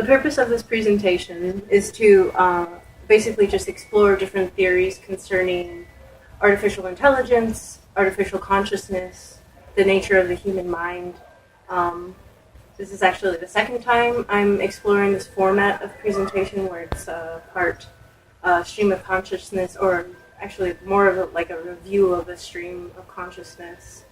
The purpose of this presentation is to basically just explore different theories concerning artificial intelligence, artificial consciousness, the nature of the human mind. This is actually the second time I'm exploring this format of presentation where it's part stream of consciousness, or actually more of like a review of a stream of consciousness,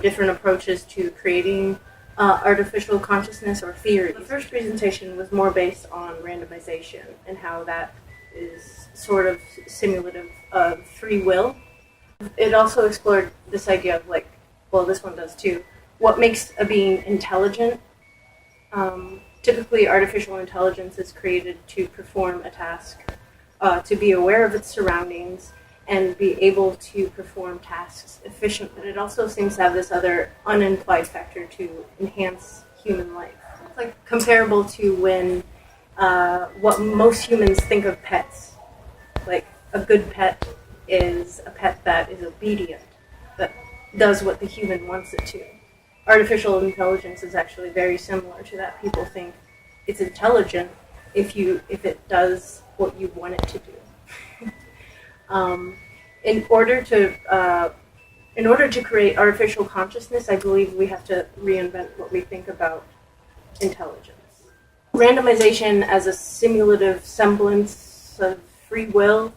different approaches to creating artificial consciousness or theory. The first presentation was more based on randomization and how that is sort of simulative of free will. It also explored this idea of like, well, this one does too, what makes a being intelligent. Typically, artificial intelligence is created to perform a task, to be aware of its surroundings, and be able to perform tasks efficiently. It also seems to have this other unimplied factor to enhance human life. It's like comparable to when what most humans think of pets. Like a good pet is a pet that is obedient, that does what the human wants it to. Artificial intelligence is actually very similar to that. People think it's intelligent if it does what you want it to do. In order to create artificial consciousness, I believe we have to reinvent what we think about intelligence. Randomization as a simulative semblance of free will.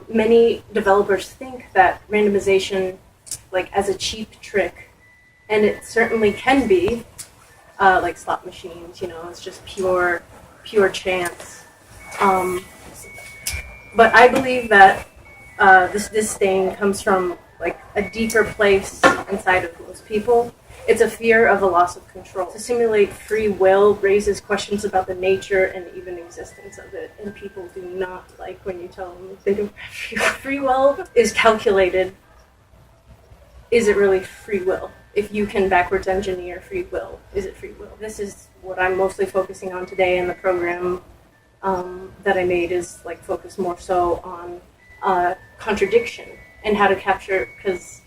Many developers think that randomization, like as a cheap trick, and it certainly can be, like slot machines. It's just pure chance. But I believe that this disdain comes from like a deeper place inside of most people. It's a fear of a loss of control. To simulate free will raises questions about the nature and even existence of it, and people do not like when you tell them they don't have free will. Free will is calculated. Is it really free will? If you can backwards engineer free will, is it free will? This is what I'm mostly focusing on today, and the program that I made is like focused more so on contradiction and how to capture, because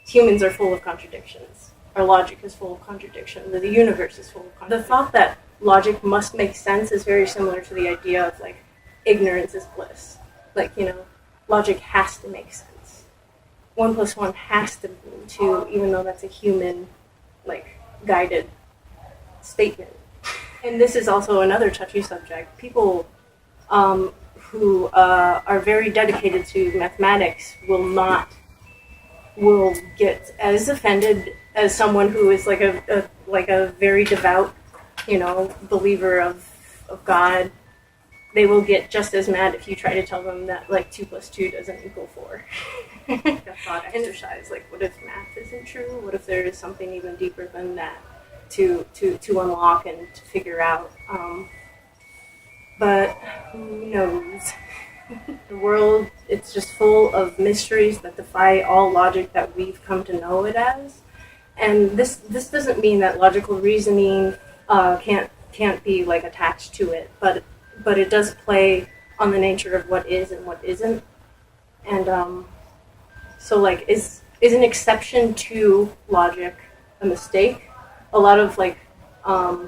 humans are full of contradictions. Our logic is full of contradiction. The universe is full of contradiction. The thought that logic must make sense is very similar to the idea of like ignorance is bliss. Like, logic has to make sense. 1 + 1 has to mean 2, even though that's a human, like, guided statement. And this is also another touchy subject. People who are very dedicated to mathematics will get as offended as someone who is like a very devout, believer of God. They will get just as mad if you try to tell them that like 2 + 2 doesn't equal 4. A thought exercise, like what if math isn't true? What if there is something even deeper than that to unlock and to figure out? But who knows? The world, it's just full of mysteries that defy all logic that we've come to know it as. And this doesn't mean that logical reasoning can't be like attached to it, but it does play on the nature of what is and what isn't. And so like is an exception to logic a mistake? A lot of like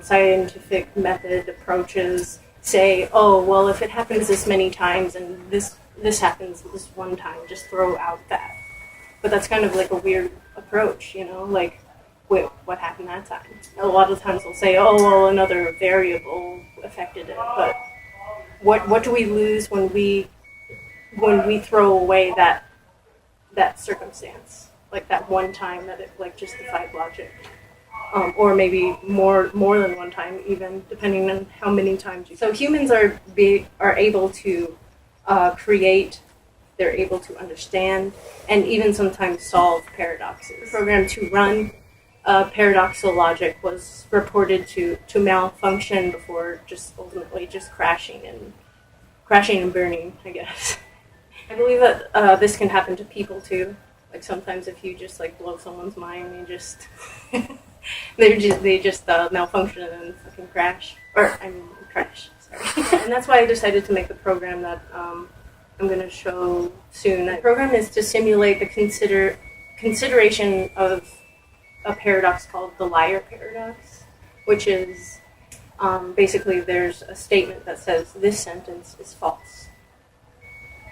scientific method approaches say, oh, well, if it happens this many times and this happens this one time, just throw out that. But that's kind of like a weird approach, like, wait, what happened that time? A lot of times they'll say, oh, well, another variable affected it. But what do we lose when we throw away that circumstance, like that one time that it like just defied logic? Or maybe more than one time, even depending on how many times you. So humans are able to create, they're able to understand, and even sometimes solve paradoxes. The program to run paradoxical logic was reported to malfunction before just ultimately just crashing and burning, I guess. I believe that this can happen to people too. Like sometimes if you just like blow someone's mind, you just. They just malfunction and fucking crash. Crash, sorry. And that's why I decided to make the program that I'm going to show soon. The program is to simulate the consideration of a paradox called the liar paradox, which is basically there's a statement that says this sentence is false.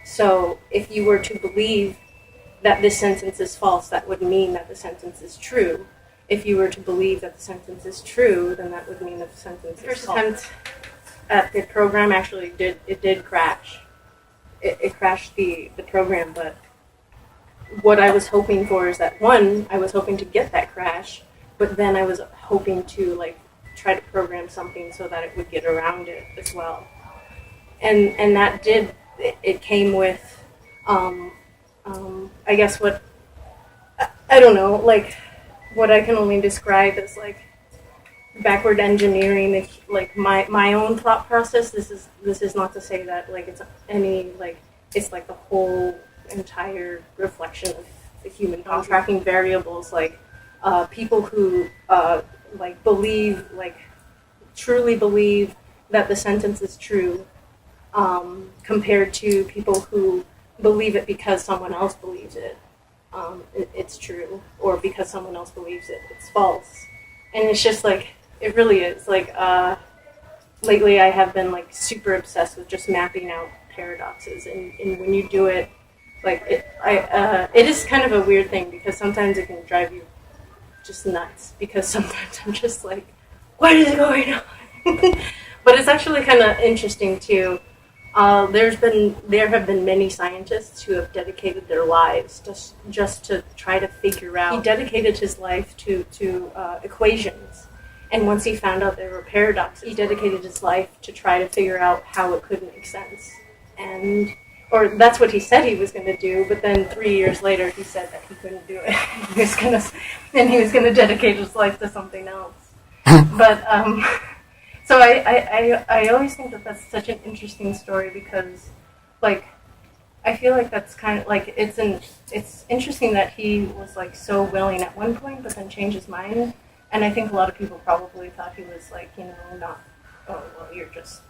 So if you were to believe that this sentence is false, that would mean that the sentence is true. If you were to believe that the sentence is true, then that would mean that the sentence is false. First attempt at the program actually did crash. It crashed the program, but what I was hoping for is that, one, I was hoping to get that crash, but then I was hoping to try to program something so that it would get around it as well. And that did, it came with, I guess I don't know, what I can only describe as backward engineering, my own thought process. This is not to say that it's any it's the whole entire reflection of the human tracking variables, people who believe, truly believe that the sentence is true, compared to people who believe it because someone else believes it. It's true, or because someone else believes it's false. And it's just it really is lately I have been super obsessed with just mapping out paradoxes, and when you do it, it is kind of a weird thing, because sometimes it can drive you just nuts, because sometimes I'm just what is going on? But it's actually kind of interesting too. There have been many scientists who have dedicated their lives just to try to figure out. He dedicated his life to equations, and once he found out there were paradoxes, he dedicated his life to try to figure out how it could make sense. Or that's what he said he was going to do, but then 3 years later he said that he couldn't do it. he was going to dedicate his life to something else. But so I always think that that's such an interesting story, because I feel that's kind of it's interesting that he was so willing at one point, but then changed his mind. And I think a lot of people probably thought he was not, oh well, you're just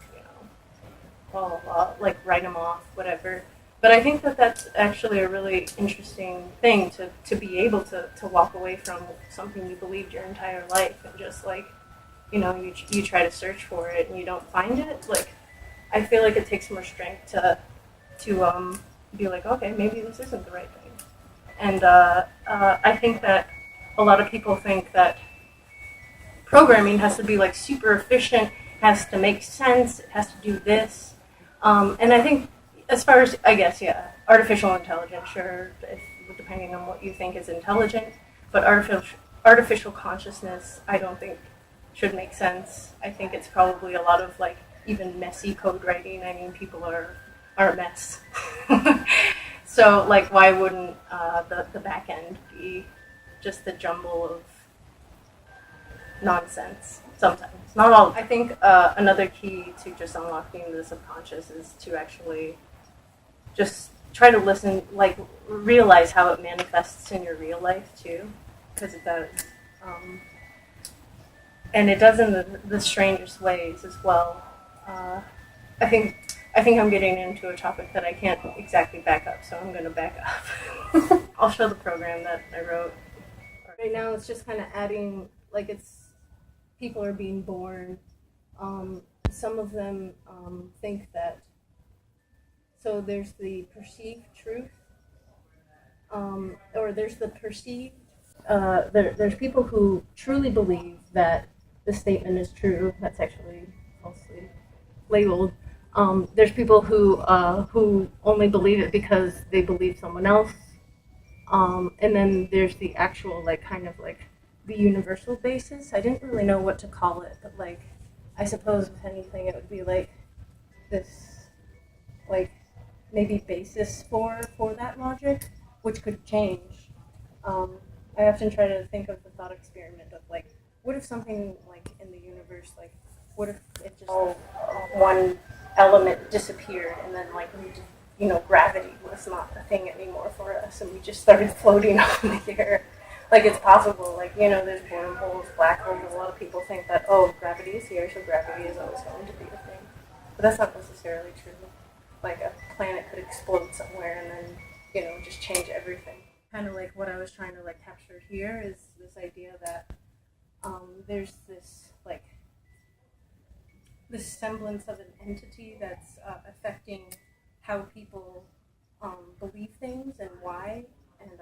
blah blah blah, write him off, whatever. But I think that that's actually a really interesting thing to be able to walk away from something you believed your entire life, and just you try to search for it and you don't find it. I feel it takes more strength to be okay, maybe this isn't the right thing. And I think that a lot of people think that programming has to be super efficient, has to make sense, it has to do this. And I think, as far as, I guess, yeah, artificial intelligence, sure, depending on what you think is intelligent, but artificial consciousness, I don't think should make sense. I think it's probably a lot of even messy code writing. I mean, people are a mess. So why wouldn't the back end be just a jumble of nonsense? Sometimes, not all. I think another key to just unlocking the subconscious is to actually just try to listen, realize how it manifests in your real life too, because it does. And it does in the strangest ways as well. I think I'm getting into a topic that I can't exactly back up, so I'm going to back up. I'll show the program that I wrote. Right now, it's just kind of adding, people are being born. Some of them think that. So there's the perceived truth, or there's the perceived. There's people who truly believe that the statement is true. That's actually falsely labeled. There's people who only believe it because they believe someone else. And then there's the actual the universal basis. I didn't really know what to call it, but I suppose if anything it would be this maybe basis for that logic, which could change. I often try to think of the thought experiment of what if something in the universe, what if it just one element disappeared, and then gravity was not a thing anymore for us, and we just started floating up in the air. It's possible, there's wormholes, black holes. A lot of people think that, gravity is here, so gravity is always going to be a thing. But that's not necessarily true. A planet could explode somewhere and then, just change everything. Kind of what I was trying to capture here is this idea that there's this this semblance of an entity that's affecting how people believe things and why. And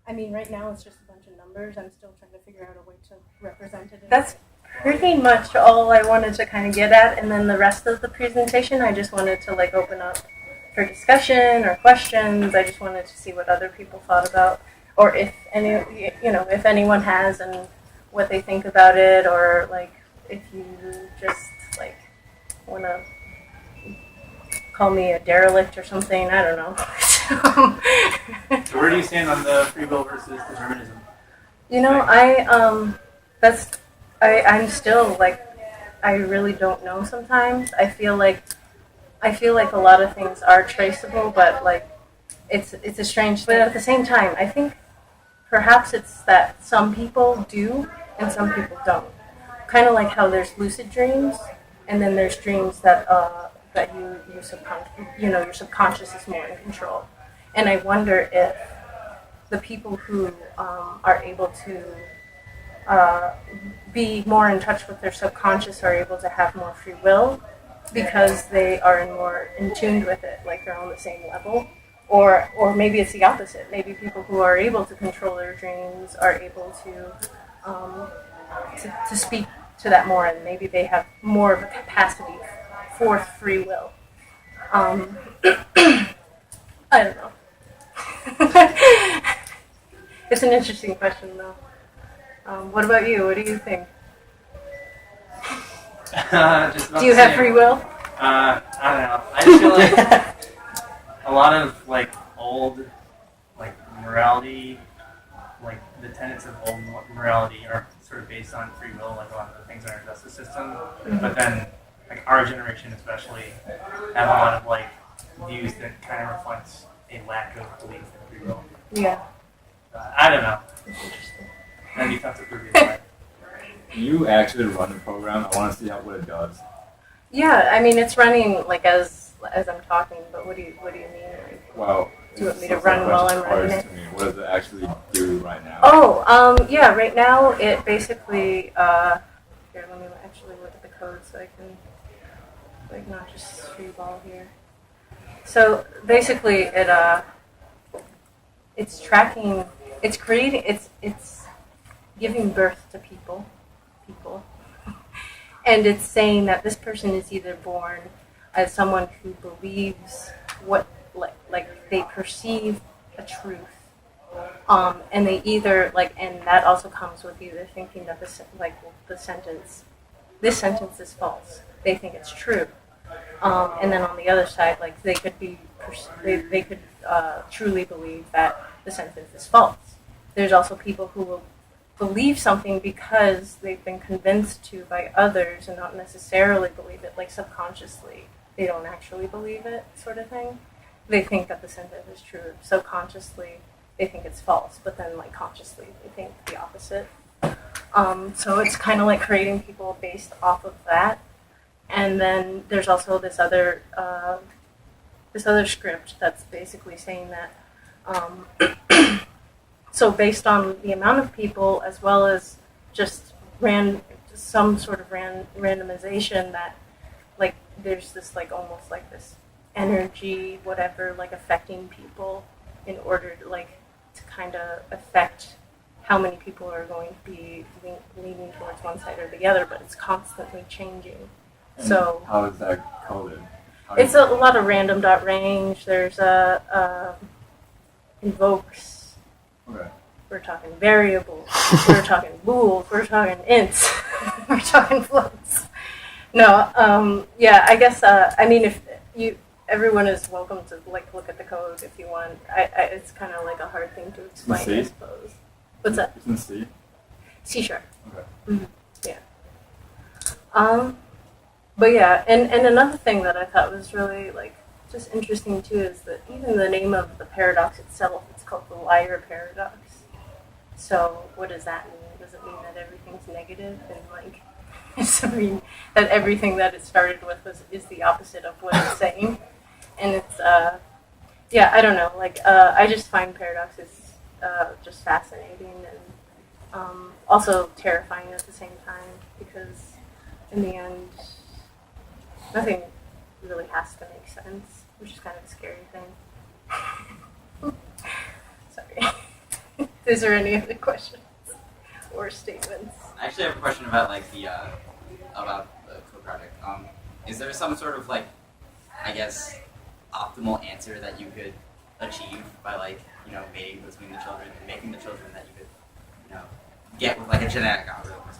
I mean, right now it's just a bunch of numbers. I'm still trying to figure out a way to represent it. That's pretty much all I wanted to kind of get at. And then the rest of the presentation, I just wanted to like open up for discussion or questions. I just wanted to see what other people thought about, or if any, if anyone has, and what they think about it, or like if you just like want to call me a derelict or something. I don't know. So where do you stand on the free will versus determinism? I'm still like, I really don't know sometimes. I feel like a lot of things are traceable, but like it's a strange thing. But at the same time, I think perhaps it's that some people do and some people don't. Kind of like how there's lucid dreams, and then there's dreams that your subconscious is more in control. And I wonder if the people who are able to be more in touch with their subconscious are able to have more free will because they are more in tune with it, like they're on the same level. Or maybe it's the opposite. Maybe people who are able to control their dreams are able to speak to that more, and maybe they have more of a capacity for free will. I don't know. It's an interesting question, though. What about you? What do you think? Do you have free will? I don't know. I just feel like a lot of like old like morality, like the tenets of old morality are sort of based on free will, like a lot of the things in our justice system. Mm-hmm. But then like our generation especially have a lot of like views that kind of reflects a lack of belief in free will. Yeah. I don't know. It's interesting. That'd be tough to prove either way. You actually run the program. I want to see what it does. Yeah, I mean it's running like as I'm talking, but what do you mean? Like, well, do you want me to run while I'm running it? What does it actually do right now? Yeah, right now it basically here, let me actually look at the code so I can like not just freeball here. So basically it's tracking, it's creating, it's giving birth to people, and it's saying that this person is either born as someone who believes what like they perceive a truth, and they either like, and that also comes with either thinking that this sentence is false. They think it's true, and then on the other side, like they could be they could truly believe that the sentence is false. There's also people who will believe something because they've been convinced to by others and not necessarily believe it, like subconsciously. They don't actually believe it, sort of thing. They think that the sentence is true. Subconsciously, they think it's false, but then like consciously, they think the opposite. So it's kind of like creating people based off of that. And then there's also this other script that's basically saying that so based on the amount of people as well as just some sort of randomization, that like there's this like almost like this energy whatever like affecting people in order to like to kind of affect how many people are going to be leaning towards one side or the other, but it's constantly changing. And so how is that coded? It's a lot of random dot range. There's invokes. Okay. We're talking variables. We're talking bools. We're talking ints. We're talking floats. No. Yeah. I guess. I mean, if everyone is welcome to like look at the code if you want. It's kind of like a hard thing to explain, I suppose. What's that? It's in C. C#. Okay. Mm-hmm. Yeah. But yeah, and another thing that I thought was really like just interesting too is that even the name of the paradox itself, it's called the liar paradox. So what does that mean? Does it mean that everything's negative and like does it mean that everything that it started with is the opposite of what it's saying? And it's yeah, I don't know. Like I just find paradoxes just fascinating and also terrifying at the same time because in the end, Nothing really has to make sense, which is kind of a scary thing. Sorry. Is there any other questions or statements? I actually have a question about like the co-project. Is there some sort of like, I guess, optimal answer that you could achieve by like, mating between the children and making the children that you could, get with like a genetic algorithm or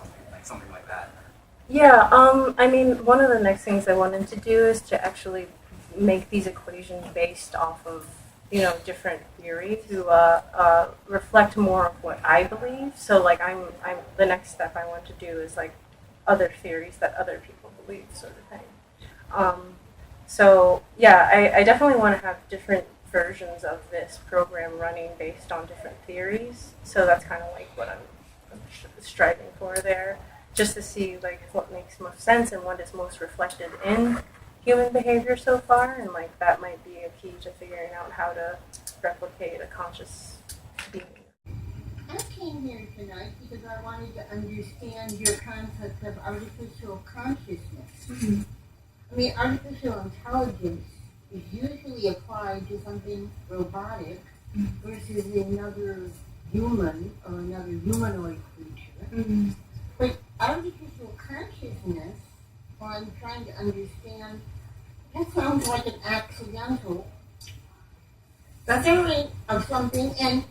something like that? Yeah, I mean, one of the next things I wanted to do is to actually make these equations based off of, different theories to reflect more of what I believe. So, like, I'm the next step I want to do is like other theories that other people believe, sort of thing. So, yeah, I definitely want to have different versions of this program running based on different theories. So that's kind of like what I'm striving for there, just to see like what makes most sense and what is most reflected in human behavior so far, and like that might be a key to figuring out how to replicate a conscious being. I came here tonight because I wanted to understand your concept of artificial consciousness. Mm-hmm. I mean, artificial intelligence is usually applied to something robotic versus another human or another humanoid creature. Mm-hmm. But artificial consciousness, well, I'm trying to understand, that sounds like an accidental theory of something, and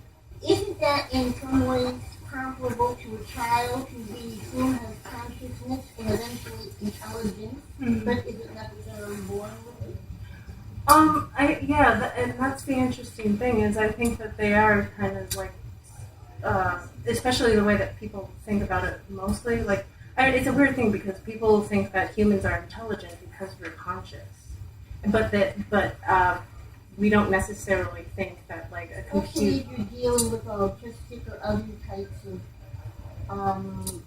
isn't that in some ways comparable to a child who we assume has consciousness and eventually intelligence, but isn't necessarily born with it? And that's the interesting thing is I think that they are kind of like, especially the way that people think about it mostly. Like, it's a weird thing because people think that humans are intelligent because we're conscious, but we don't necessarily think that like a computer. Especially if you're dealing with autistic or other types of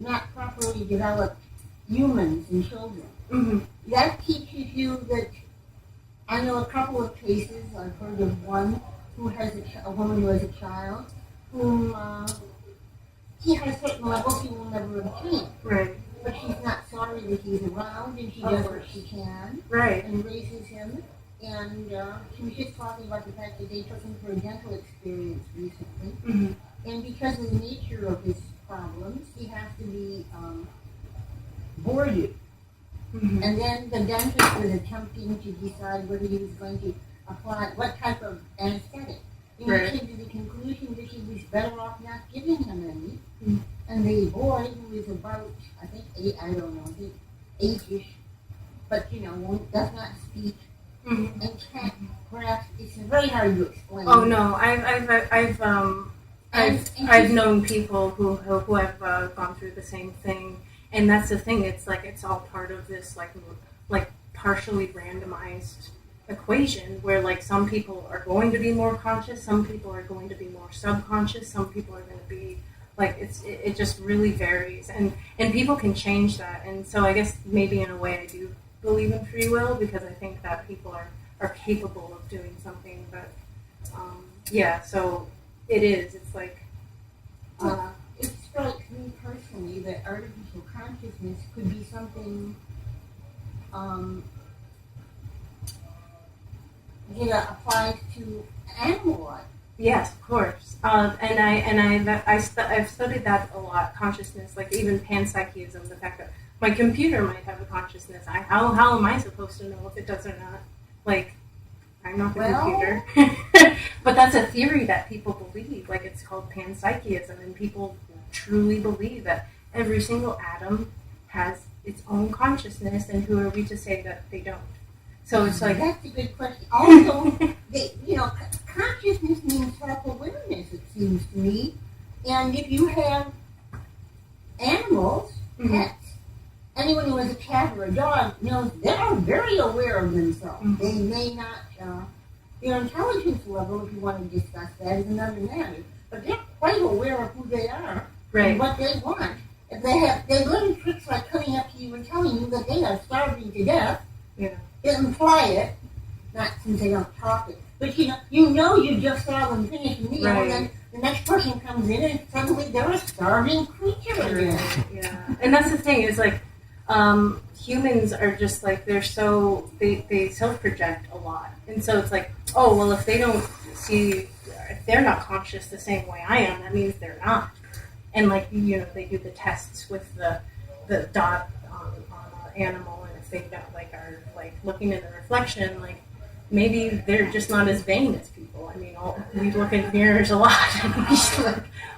not properly developed humans and children. Mm-hmm. That teaches you that. I know a couple of cases. I've heard of one who has a woman who has a child whom he has certain levels he will never obtain. Right. But she's not sorry that he's around, and she does what she can. Right. And raises him. And she was just talking about the fact that they took him for a dental experience recently. Mm-hmm. And because of the nature of his problems, he has to be boarded. Mm-hmm. And then the dentist was attempting to decide whether he was going to apply what type of anesthetic. And Right. he came to the conclusion that he was better off not giving him any. Mm-hmm. And the boy, who is about, I think 8-ish, but does not speak Mm-hmm. and can't grasp. It's very hard to explain. Oh no, I've known people who have gone through the same thing, and that's the thing. It's like it's all part of this like partially randomized equation where like some people are going to be more conscious, some people are going to be more subconscious, some people are going to be like it just really varies, and people can change that. And so I guess maybe in a way I do believe in free will because I think that people are capable of doing something, but so it is. It's like it strikes me personally that artificial consciousness could be something that applies to animal life. yes, of course. I've studied that a lot. Consciousness, like even panpsychism, the fact that my computer might have a consciousness. How am I supposed to know if it does or not? Like, I'm not the computer. But that's a theory that people believe. Like, it's called panpsychism, and people truly believe that every single atom has its own consciousness, and who are we to say that they don't? So it's like... That's a good question. Also, consciousness means self-awareness, it seems to me. And if you have animals, pets, anyone who has a cat or a dog knows they are very aware of themselves. Mm-hmm. They may not, their intelligence level, if you want to discuss that, is another matter. But they're quite aware of who they are and what they want. If they little tricks like coming up to you and telling you that they are starving to death. Yeah. They imply it, not since they don't talk it. But you just saw them finish a meal, and then the next person comes in and suddenly they're a starving creature again. Yeah. And that's the thing, is like, Humans are just like they self-project a lot, and so it's like, oh well, if they don't see, if they're not conscious the same way I am, that means they're not. And like they do the tests with the dot on an animal, and if they don't are looking in the reflection, maybe they're just not as vain as people. I mean, we look in mirrors a lot, and we just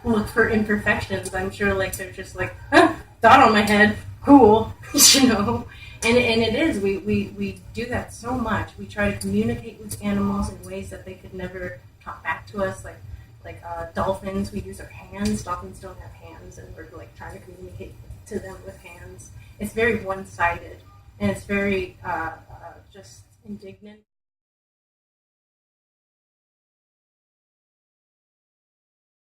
look for imperfections. I'm sure they're just dot on my head, cool, And it is, we do that so much. We try to communicate with animals in ways that they could never talk back to us, like dolphins. We use our hands. Dolphins don't have hands, and we're trying to communicate to them with hands. It's very one-sided, and it's very just indignant.